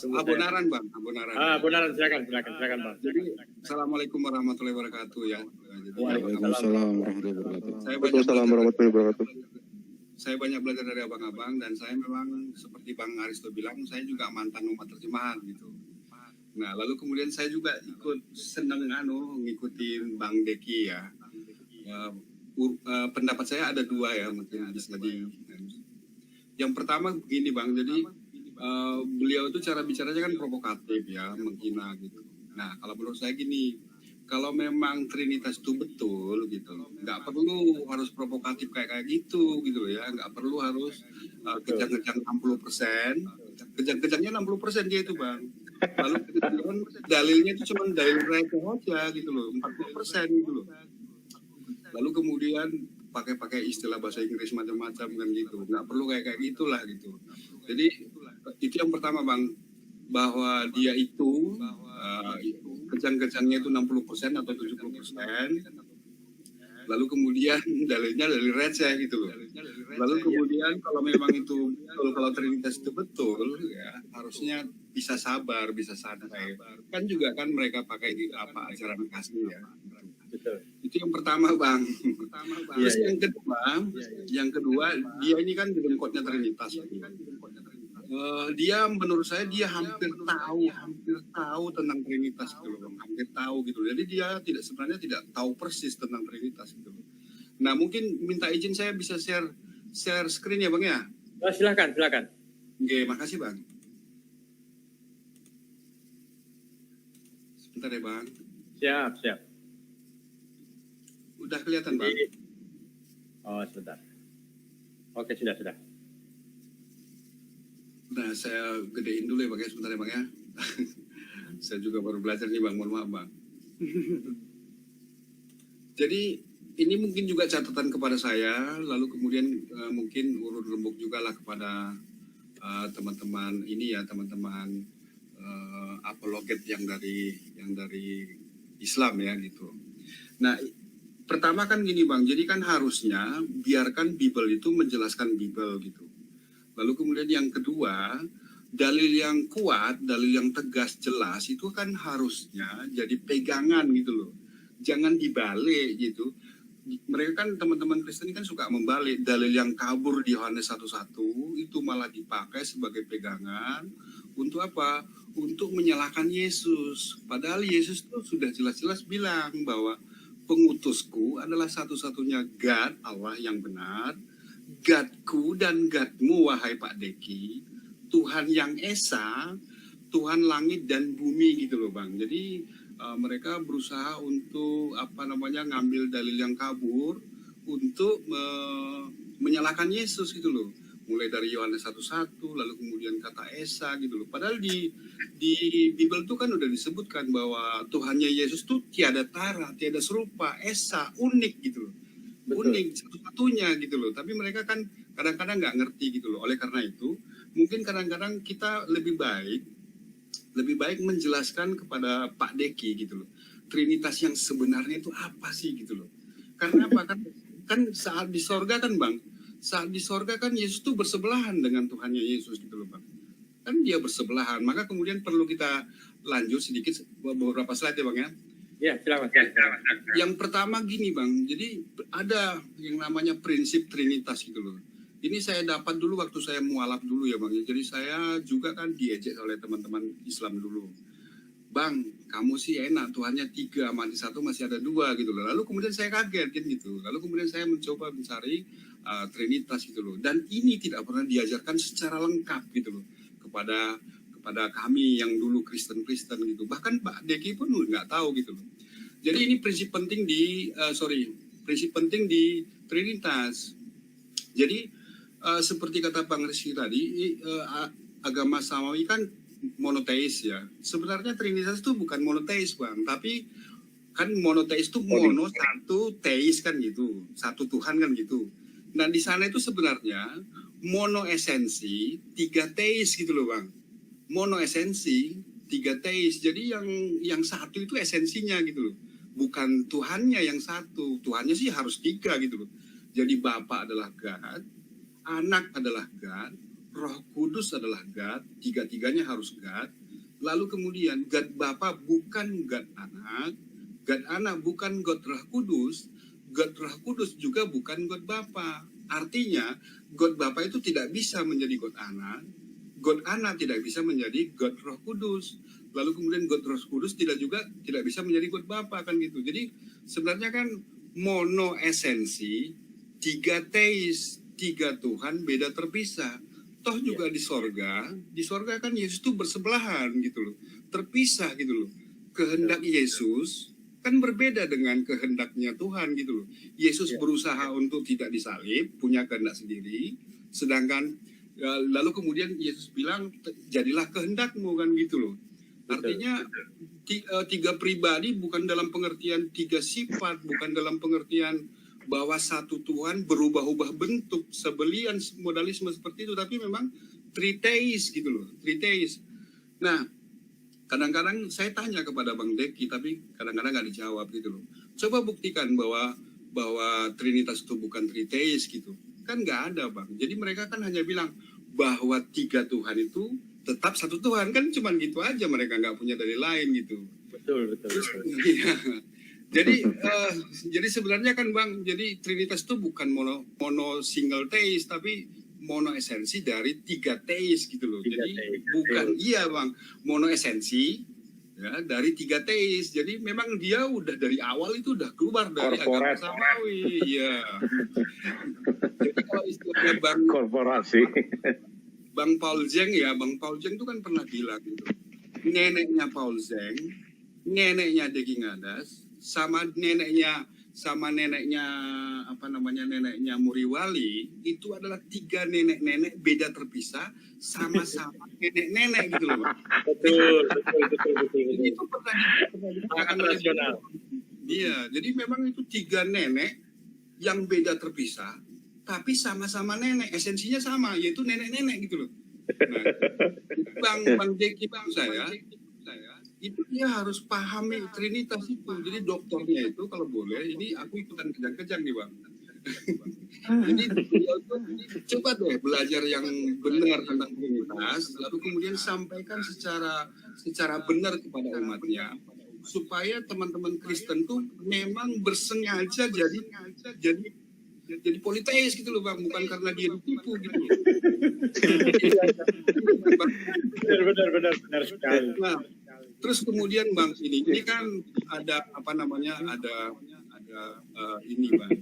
Abonaran Bang, Abonaran. Abonaran, silakan Bang. Jadi Assalamualaikum warahmatullahi wabarakatuh ya. Waalaikumsalam warahmatullahi wabarakatuh. Saya banyak belajar dari abang-abang, dan saya memang seperti Bang Aristo bilang, saya juga mantan umat terjemahan gitu. Nah, lalu kemudian saya juga ikut senang ngikutin Bang Deki ya. Pendapat saya ada dua ya, mungkin bisa di. Yang pertama begini Bang, jadi beliau itu cara bicaranya kan provokatif ya, menghina gitu. Nah, kalau menurut saya gini, kalau memang Trinitas itu betul gitu, nggak perlu harus provokatif kayak gitu ya, nggak perlu harus kejang-kejang 60%, kejang-kejangnya 60% dia itu Bang. Lalu dalilnya itu cuma dalil receh aja gitu loh, 40% gitu loh. Lalu kemudian pakai istilah bahasa Inggris macam-macam kan gitu, nggak perlu kayak gitulah gitu. Jadi itu yang pertama Bang, bahwa dia itu kejang-kejangnya itu 60% atau 70%, lalu kemudian dalilnya dari receh gitu loh. Lalu kemudian kalau memang itu kalau Trinitas itu betul ya, harusnya bisa sabar, bisa santai. Kan juga kan mereka pakai ajaran kasih ya. Itu yang pertama Bang. Terus yang kedua dia ini kan jengkotnya Trinitas. Dia menurut saya dia hampir tahu tentang Trinitas gitu loh, hampir tahu gitu. Jadi dia sebenarnya tidak tahu persis tentang Trinitas gitu. Nah, mungkin minta izin saya bisa share screen ya Bang ya? Silakan. Oke, makasih Bang. Sebentar ya Bang. Siap. Udah kelihatan Bang? Oh, sebentar. Oke, sudah. Nah, saya gedein dulu ya Bang ya, sebentar ya Bang ya. Saya juga baru belajar nih Bang, mohon maaf Bang. Jadi ini mungkin juga catatan kepada saya, lalu kemudian mungkin urut rembuk juga lah kepada teman-teman ini ya, teman-teman apologet yang dari Islam ya gitu. Nah, pertama kan gini Bang, jadi kan harusnya biarkan Bible itu menjelaskan Bible gitu. Lalu kemudian yang kedua, dalil yang kuat, dalil yang tegas, jelas, itu kan harusnya jadi pegangan gitu loh. Jangan dibalik gitu. Mereka kan teman-teman Kristen kan suka membalik. Dalil yang kabur di Yohanes 1:1 itu malah dipakai sebagai pegangan. Untuk apa? Untuk menyalahkan Yesus. Padahal Yesus tuh sudah jelas-jelas bilang bahwa pengutusku adalah satu-satunya God, Allah yang benar. Godku dan Godmu, wahai Pak Deki, Tuhan yang Esa, Tuhan langit dan bumi gitu loh Bang. Jadi mereka berusaha untuk ngambil dalil yang kabur untuk menyalahkan Yesus gitu loh. Mulai dari Yohanes 1:1, lalu kemudian kata Esa gitu loh. Padahal di Bible itu kan udah disebutkan bahwa Tuhannya Yesus tuh tiada tara, tiada serupa, Esa, unik gitu loh. Unik satu-satunya gitu loh, tapi mereka kan kadang-kadang nggak ngerti gitu loh. Oleh karena itu mungkin kadang-kadang kita lebih baik menjelaskan kepada Pak Deki gitu loh, Trinitas yang sebenarnya itu apa sih gitu loh. Karena apa kan saat di sorga kan Bang, saat di sorga kan Yesus tuh bersebelahan dengan Tuhannya Yesus gitu loh Bang, kan dia bersebelahan. Maka kemudian perlu kita lanjut sedikit beberapa slide ya Bang ya. Ya, silakan. Yang pertama gini Bang, jadi ada yang namanya prinsip Trinitas gitu loh. Ini saya dapat dulu waktu saya mualaf dulu ya Bang. Jadi saya juga kan diejek oleh teman-teman Islam dulu. Bang, kamu sih enak, Tuhannya 3, mati 1 masih ada 2 gitu loh. Lalu kemudian saya kaget kan gitu. Lalu kemudian saya mencoba mencari Trinitas gitu loh. Dan ini tidak pernah diajarkan secara lengkap gitu loh kepada kami yang dulu Kristen gitu. Bahkan Pak Deki pun nggak tahu gitu loh. Jadi ini prinsip penting di Trinitas. Jadi seperti kata Bang Rizky tadi, agama Samawi kan monoteis ya. Sebenarnya Trinitas itu bukan monoteis Bang, tapi kan monoteis itu mono, satu, teis kan gitu, satu Tuhan kan gitu. Nah di sana itu sebenarnya mono esensi, 3 teis gitu loh Bang. Mono esensi, 3 teis. Jadi yang satu itu esensinya gitu loh. Bukan Tuhannya yang satu. Tuhannya sih harus 3 gitu loh. Jadi Bapa adalah God, Anak adalah God, Roh Kudus adalah God, tiga-tiganya harus God. Lalu kemudian God Bapa bukan God Anak bukan God Roh Kudus, God Roh Kudus juga bukan God Bapa. Artinya God Bapa itu tidak bisa menjadi God Anak tidak bisa menjadi God Roh Kudus. Lalu kemudian God Roh Kudus tidak bisa menjadi God Bapa, kan gitu. Jadi sebenarnya kan mono esensi, tiga teis, tiga Tuhan beda terpisah. Toh juga di sorga kan Yesus itu bersebelahan gitu loh, terpisah gitu loh. Kehendak Yesus kan berbeda dengan kehendaknya Tuhan gitu loh. Yesus berusaha untuk tidak disalib, punya kehendak sendiri, sedangkan lalu kemudian Yesus bilang jadilah kehendakmu, kan gitu loh. Artinya tiga pribadi bukan dalam pengertian tiga sifat, bukan dalam pengertian bahwa satu Tuhan berubah-ubah bentuk, sebelian modalisme seperti itu, tapi memang triteis gitu loh, triteis. Nah, kadang-kadang saya tanya kepada Bang Deki, tapi kadang-kadang nggak dijawab gitu loh. Coba buktikan bahwa Trinitas itu bukan triteis gitu. Kan nggak ada, Bang. Jadi mereka kan hanya bilang bahwa tiga Tuhan itu tetap satu Tuhan, kan cuman gitu aja, mereka nggak punya dalil lain gitu. Betul. Iya. Jadi sebenarnya kan Bang, jadi Trinitas itu bukan mono single teis, tapi mono esensi dari tiga teis gitu loh. Jadi bukan Bang, mono esensi ya dari tiga teis. Jadi memang dia udah dari awal itu udah keluar dari agama samawi. Iya. Jadi kalau istilahnya Bang Paul Zeng itu kan pernah bilang gitu. Neneknya Paul Zeng, neneknya Deki Ngadas, sama neneknya neneknya Muriwali itu adalah tiga nenek-nenek beda terpisah, sama-sama nenek-nenek gitu loh. Betul. Itu pernah nasional. Iya, jadi memang itu tiga nenek yang beda terpisah, tapi sama-sama nenek, esensinya sama, yaitu nenek-nenek gitu loh. Nah, Bang Deki saya itu dia harus pahami Trinitas itu. Jadi dokternya itu kalau boleh, ini aku ikutan kejang-kejang nih Bang. Jadi coba deh belajar yang benar tentang Trinitas, lalu kemudian sampaikan secara benar kepada umatnya, supaya teman-teman Kristen tuh memang bersengaja jadi politeis gitu loh Bang, bukan karena dia ditipu gitu. Benar sekali. Nah, terus kemudian Bang ini kan ada ini Bang,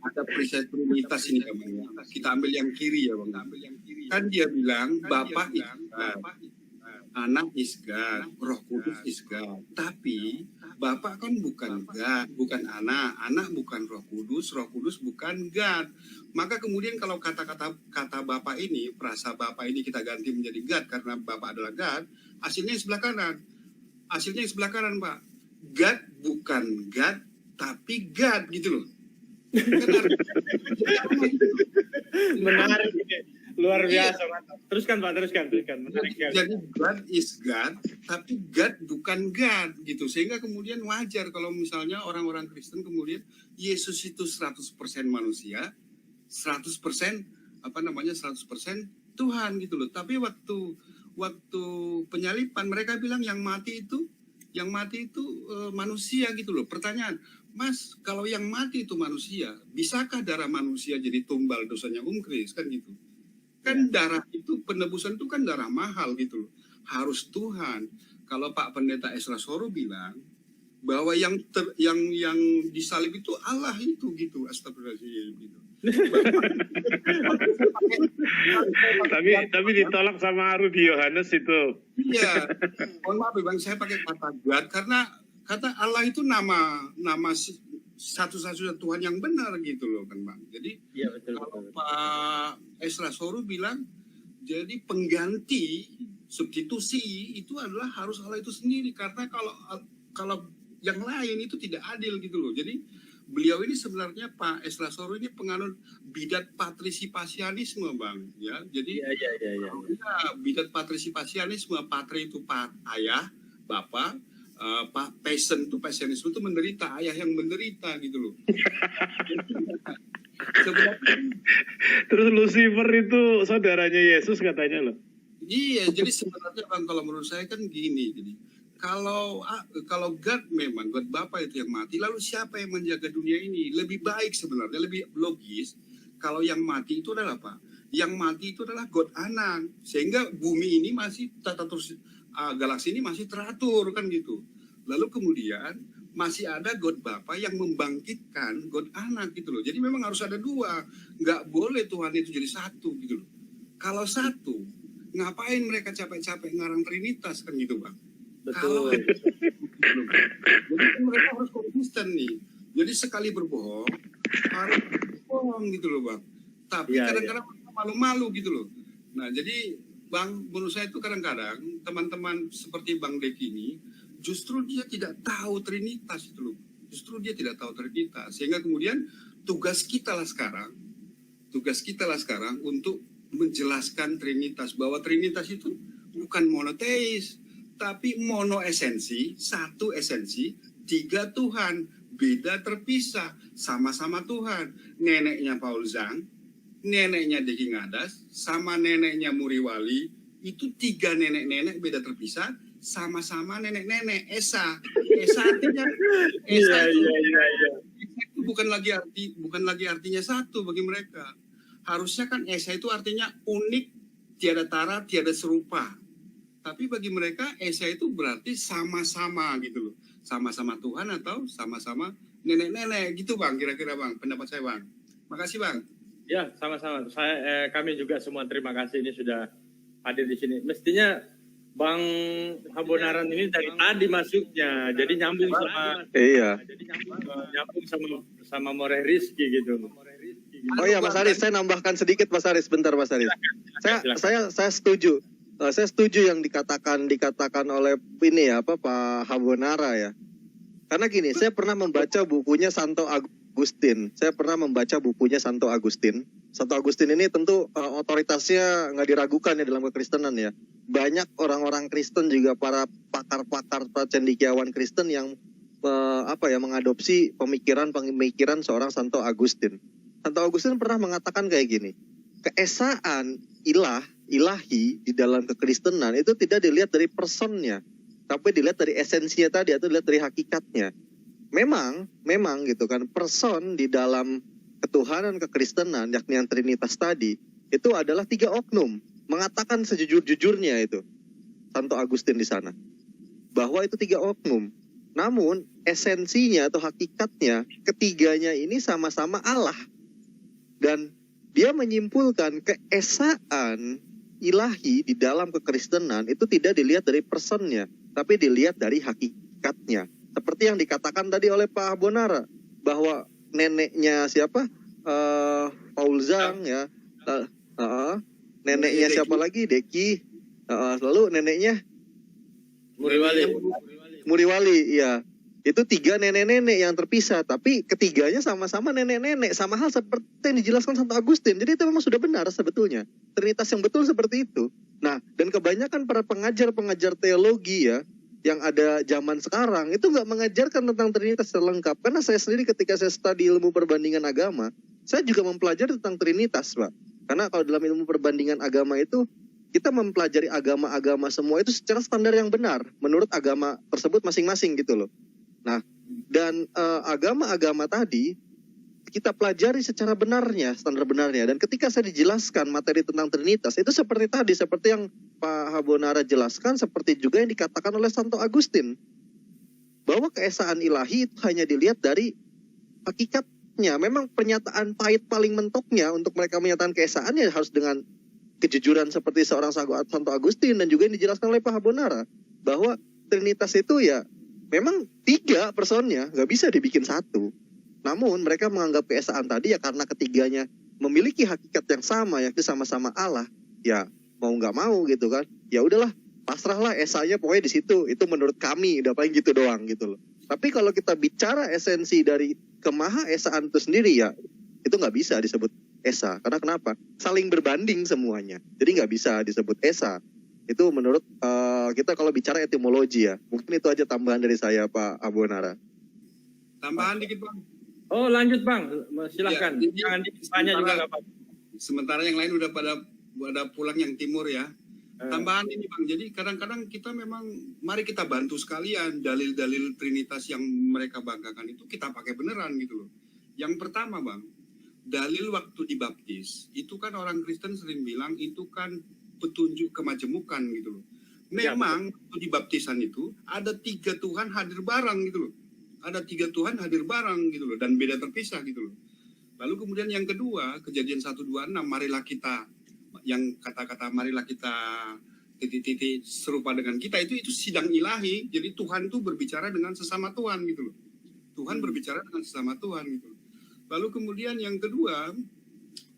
ada perisai Trinitas ini Bang. Kita ambil yang kiri ya Bang. Kan dia bilang Bapa is God, Anak is God, Roh Kudus is God. Tapi Bapa kan bukan God, bukan Anak bukan Roh Kudus bukan God. Maka kemudian kalau kata Bapa ini, perasa Bapa ini kita ganti menjadi God karena Bapa adalah God, hasilnya sebelah kanan. Pak. God bukan God, tapi God gitu loh. Menarik ini. Luar biasa, mantap. Teruskan Pak. Menarik. Jadi God is God, tapi God bukan God gitu. Sehingga kemudian wajar kalau misalnya orang-orang Kristen kemudian Yesus itu 100% manusia, 100% 100% Tuhan gitu loh. Tapi waktu penyalipan mereka bilang yang mati itu manusia gitu loh. Pertanyaan, Mas, kalau yang mati itu manusia, bisakah darah manusia jadi tumbal dosanya Kris kan gitu? Kan darah itu, penebusan itu kan darah mahal gitu loh. Harus Tuhan. Kalau Pak Pendeta Esra Soru bilang bahwa yang disalib itu Allah itu gitu. Astagfirullahaladzim gitu. tapi ditolak sama Rudi Yohanes itu. Iya. Mohon maaf Bang, saya pakai kata God karena kata Allah itu nama satu-satunya Tuhan yang benar gitu loh kan Bang. Jadi kalau Pak Esra Soru bilang jadi pengganti substitusi itu adalah harus Allah itu sendiri, karena kalau yang lain itu tidak adil gitu loh. Jadi beliau ini sebenarnya Pak Esra Soru ini penganut bidat patrisipasianisme Bang ya. Jadi bidat patrisipasianisme, patre itu ayah, bapak, pasianisme itu menderita, ayah yang menderita gitu loh. Sebenarnya Terus Lucifer itu saudaranya Yesus katanya loh. iya, jadi sebenarnya Bang kalau menurut saya kan gini, jadi kalau God memang God Bapa itu yang mati, lalu siapa yang menjaga dunia ini? Lebih baik sebenarnya, lebih logis kalau yang mati itu adalah apa? Yang mati itu adalah God Anak, sehingga bumi ini masih galaksi ini masih teratur kan gitu. Lalu kemudian masih ada God Bapa yang membangkitkan God Anak gitu loh. Jadi memang harus ada dua, nggak boleh Tuhan itu jadi satu gitu loh. Kalau satu, ngapain mereka capek-capek ngarang Trinitas kan gitu Bang? Kalau Betul. jadi kan mereka harus konsisten nih. Jadi sekali berbohong harus berbohong gitu loh Bang. Tapi Iya, kadang-kadang mereka malu-malu gitu loh. Nah jadi Bang, menurut saya itu kadang-kadang teman-teman seperti Bang Deki ini justru dia tidak tahu Trinitas itu loh. Justru dia tidak tahu Trinitas. Sehingga kemudian tugas kita lah sekarang untuk menjelaskan Trinitas, bahwa Trinitas itu bukan monoteis, tapi monoesensi, satu esensi, tiga Tuhan, beda terpisah, sama-sama Tuhan. Neneknya Paul Zhang, neneknya Deki Ngadas, sama neneknya Muriwali, itu tiga nenek-nenek beda terpisah, sama-sama nenek-nenek. Esa artinya Esa itu, Esa itu bukan lagi artinya satu bagi mereka. Harusnya kan Esa itu artinya unik, tiada tara, tiada serupa. Tapi bagi mereka Esa itu berarti sama-sama gitu loh. Sama-sama Tuhan atau sama-sama nenek-nenek gitu Bang, kira-kira Bang, pendapat saya Bang. Makasih Bang. Ya, sama-sama. Kami juga semua terima kasih ini sudah hadir di sini. Mestinya Bang Habonaran ini dari tadi masuknya, jadi nyambung sama Iya. sama Moreh Rizky gitu. Oh iya Mas Aris, saya nambahkan sedikit Mas Aris, bentar Mas Aris. Saya setuju. Saya setuju yang dikatakan oleh ini ya Pak Habonara ya. Karena gini, saya pernah membaca bukunya Santo Agustin. Santo Agustin ini tentu otoritasnya nggak diragukan ya dalam kekristenan ya. Banyak orang-orang Kristen juga para pakar-pakar cendekiawan Kristen yang mengadopsi pemikiran seorang Santo Agustin. Santo Agustin pernah mengatakan kayak gini, keesaan ilahi di dalam kekristenan itu tidak dilihat dari personnya, tapi dilihat dari esensinya tadi, atau dilihat dari hakikatnya. Memang gitu kan, person di dalam ketuhanan kekristenan, yakni yang Trinitas tadi, itu adalah 3 oknum. Mengatakan sejujur-jujurnya itu Santo Agustin di sana, bahwa itu 3 oknum. Namun esensinya atau hakikatnya, ketiganya ini sama-sama Allah. Dan dia menyimpulkan keesaan ilahi di dalam kekristenan itu tidak dilihat dari personnya, tapi dilihat dari hakikatnya. Seperti yang dikatakan tadi oleh Pak Habonara, bahwa neneknya siapa? Paul Zhang ya. Neneknya siapa lagi? Deki. Lalu neneknya Muriwali, iya. Itu 3 nenek-nenek yang terpisah, tapi ketiganya sama-sama nenek-nenek, sama hal seperti yang dijelaskan Santo Agustin. Jadi itu memang sudah benar sebetulnya. Trinitas yang betul seperti itu. Nah, dan kebanyakan para pengajar teologi ya, yang ada zaman sekarang, itu nggak mengajarkan tentang Trinitas lengkap. Karena saya sendiri ketika saya studi ilmu perbandingan agama, saya juga mempelajari tentang Trinitas, Pak. Karena kalau dalam ilmu perbandingan agama itu, kita mempelajari agama-agama semua itu secara standar yang benar, menurut agama tersebut masing-masing gitu loh. Nah, dan agama-agama tadi kita pelajari secara benarnya, standar benarnya. Dan ketika saya dijelaskan materi tentang Trinitas, itu seperti tadi, seperti yang Pak Habonara jelaskan, seperti juga yang dikatakan oleh Santo Agustin, bahwa keesaan ilahi itu hanya dilihat dari hakikatnya. Memang pernyataan pahit paling mentoknya untuk mereka menyatakan keesaannya harus dengan kejujuran seperti seorang Santo Agustin, dan juga yang dijelaskan oleh Pak Habonara, bahwa Trinitas itu ya memang 3 personnya, nggak bisa dibikin 1. Namun mereka menganggap keesaan tadi ya karena ketiganya memiliki hakikat yang sama, yakni sama-sama Allah. Ya mau nggak mau gitu kan. Ya udahlah, pasrahlah esanya pokoknya di situ. Itu menurut kami, udah paling gitu doang gitu loh. Tapi kalau kita bicara esensi dari kemahaesaan itu sendiri ya, itu nggak bisa disebut esa. Karena kenapa? Saling berbanding semuanya. Jadi nggak bisa disebut esa. Itu menurut kita kalau bicara etimologi ya. Mungkin itu aja tambahan dari saya Pak Habonara. Tambahan dikit Bang. Oh lanjut Bang, silakan. Ya, jadi Jangan ditanya juga nggak apa-apa. sementara yang lain udah pada pulang yang timur ya. Eh, Tambahan ini Bang, jadi kadang-kadang kita memang, mari kita bantu sekalian dalil-dalil Trinitas yang mereka banggakan itu kita pakai beneran gitu loh. Yang pertama Bang, dalil waktu dibaptis, itu kan orang Kristen sering bilang itu kan petunjuk kemajemukan gitu loh. Memang waktu dibaptisan itu ada 3 Tuhan hadir bareng gitu loh. Ada 3 Tuhan hadir bareng gitu loh, dan beda terpisah gitu loh. Lalu kemudian yang kedua, Kejadian 1:26, marilah kita, yang kata-kata marilah kita titik-titik serupa dengan kita, itu sidang ilahi. Jadi Tuhan itu berbicara dengan sesama Tuhan gitu loh. Tuhan berbicara dengan sesama Tuhan gitu loh. Lalu kemudian yang kedua,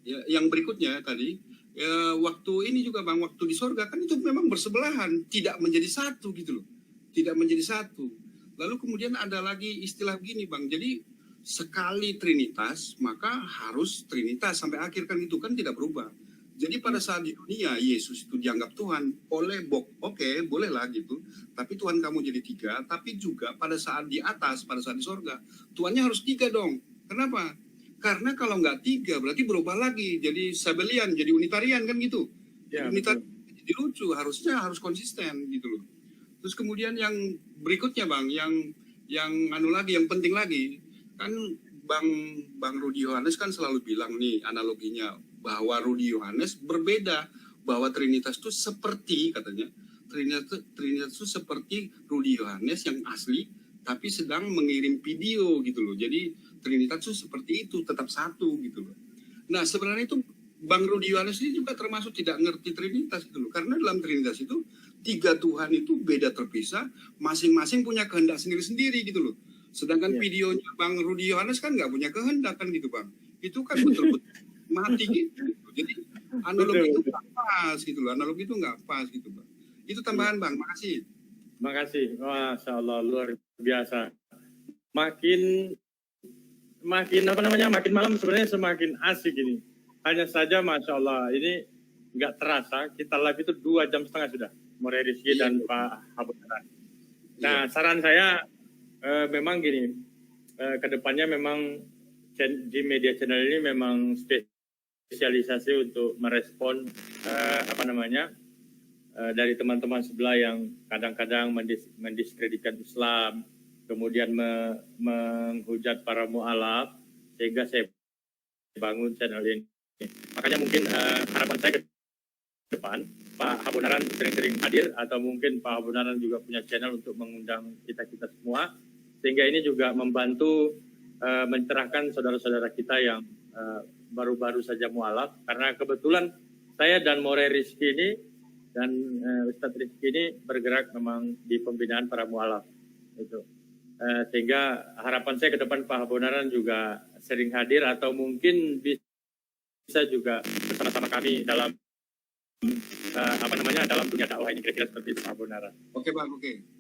ya, yang berikutnya tadi, ya, waktu ini juga Bang, waktu di sorga kan itu memang bersebelahan, tidak menjadi satu gitu loh. Tidak menjadi satu. Lalu kemudian ada lagi istilah begini Bang, jadi sekali Trinitas, maka harus Trinitas sampai akhir kan, itu kan tidak berubah. Jadi pada saat di dunia Yesus itu dianggap Tuhan oleh oke, bolehlah gitu. Tapi Tuhan kamu jadi 3, tapi juga pada saat di atas, pada saat di sorga, Tuhannya harus 3 dong. Kenapa? Karena kalau nggak 3 berarti berubah lagi, jadi Sabelian, jadi Unitarian kan gitu. Ya, Unitarian jadi lucu, harusnya harus konsisten gitu loh. Terus kemudian yang berikutnya Bang, yang anu lagi, yang penting lagi, kan Bang Rudi Yohanes kan selalu bilang nih analoginya, bahwa Rudi Yohanes berbeda, bahwa Trinitas itu seperti, katanya, Trinitas itu seperti Rudi Yohanes yang asli, tapi sedang mengirim video gitu loh. Jadi Trinitas itu seperti itu, tetap satu gitu loh. Nah sebenarnya itu Bang Rudi Yohanes ini juga termasuk tidak ngerti Trinitas itu loh. Karena dalam Trinitas itu 3 Tuhan itu beda terpisah, masing-masing punya kehendak sendiri-sendiri gitu loh. Sedangkan videonya Bang Rudi Yohanes kan nggak punya kehendak kan gitu Bang. Itu kan betul-betul mati gitu. Jadi analogi itu nggak pas gitu loh. Analogi itu nggak pas gitu Bang. Itu tambahan Bang, makasih. makasih. Masya Allah, luar biasa. Makin apa namanya, makin malam sebenarnya semakin asik ini. Hanya saja Masya Allah, ini nggak terasa, kita live itu 2,5 jam sudah. More Rizky dan Pak Habonaran. Nah, saran saya memang gini, kedepannya memang di media channel ini memang spesialisasi untuk merespon dari teman-teman sebelah yang kadang-kadang mendiskreditkan Islam, kemudian menghujat para mu'alaf, sehingga saya bangun channel ini. Makanya mungkin harapan saya ke depan, Pak Habonaran sering-sering hadir, atau mungkin Pak Habonaran juga punya channel untuk mengundang kita-kita semua, sehingga ini juga membantu mencerahkan saudara-saudara kita yang baru-baru saja mu'alaf, karena kebetulan saya dan More Rizky ini dan Ustadz Rizky ini bergerak memang di pembinaan para mu'alaf itu. Sehingga harapan saya ke depan Pak Habonaran juga sering hadir, atau mungkin bisa juga bersama-sama kami dalam dalam dunia dakwah ini, kira-kira seperti itu Pak Habonaran. Oke Bang, oke.